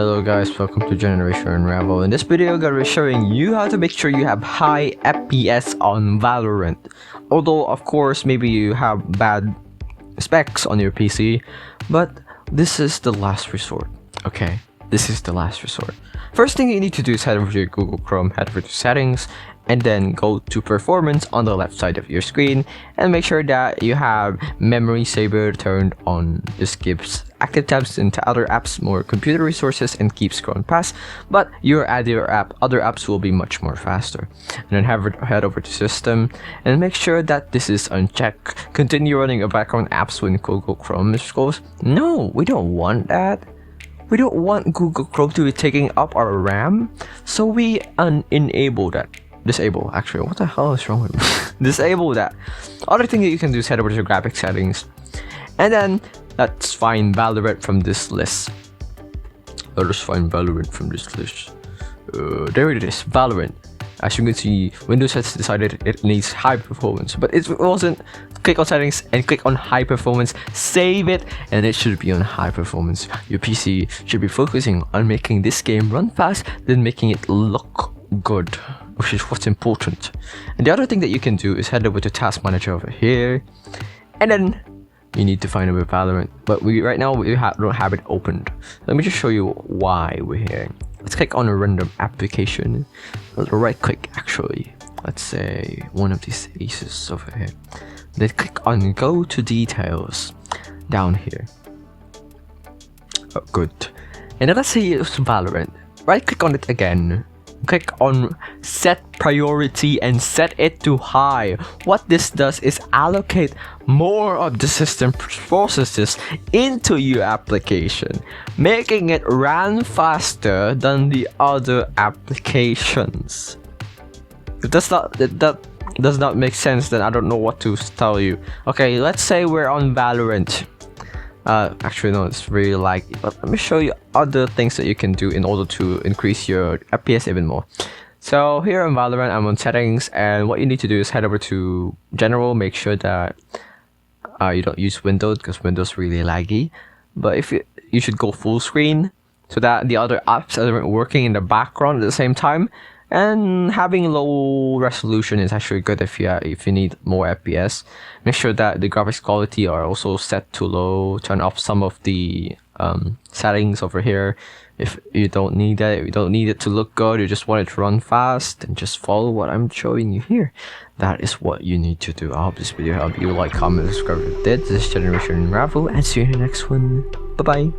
Hello guys, welcome to Generation Unravel. In this video, I'm going to be showing you how to make sure you have high FPS on Valorant. Although, of course, maybe you have bad specs on your PC, but this is the last resort, okay? This is the last resort. First thing you need to do is head over to your Google Chrome, head over to settings, and then go to performance on the left side of your screen and make sure that you have memory saver turned on. This gives active tabs into other apps more computer resources and keeps scrolling past, but your other apps will be much more faster. And then head over to system and make sure that this is unchecked. Continue running background apps when Google Chrome is closed. No, we don't want that. We don't want Google Chrome to be taking up our RAM, so we enable that. Disable, actually. What the hell is wrong with me? Disable that. Other thing that you can do is head over to your graphics settings, and then let's find Valorant from this list. Let us find Valorant from this list. There it is, Valorant. As you can see, Windows has decided it needs high performance, but it wasn't. Click on settings and click on high performance, save it, and it should be on high performance. Your PC should be focusing on making this game run fast than making it look good, which is what's important. And the other thing that you can do is head over to Task Manager over here, and then you need to find over Valorant, but right now we don't have it opened. Let me just show you why we're here. Let's click on a random application. Right click, actually. Let's say one of these aces over here. Then click on go to details down here. Oh, good. And then let's say it's Valorant. Right click on it again. Click on set priority and set it to high. What this does is allocate more of the system processes into your application, making it run faster than the other applications. If that does not make sense, then I don't know what to tell you. Okay, let's say we're on Valorant. Actually no, it's really laggy, but let me show you other things that you can do in order to increase your FPS even more. So here on Valorant, I'm on settings, and what you need to do is head over to general. Make sure that you don't use Windows, because Windows is really laggy. But if you should go full screen so that the other apps aren't working in the background at the same time. And having low resolution is actually good if you need more FPS. Make sure that the graphics quality are also set to low. Turn off some of the settings over here if you don't need that. If you don't need it to look good, you just want it to run fast, and just follow what I'm showing you here. That is what you need to do. I hope this video helped you. Like, comment, subscribe if you did. This is Generation Unravel, and see you in the next one. Bye bye.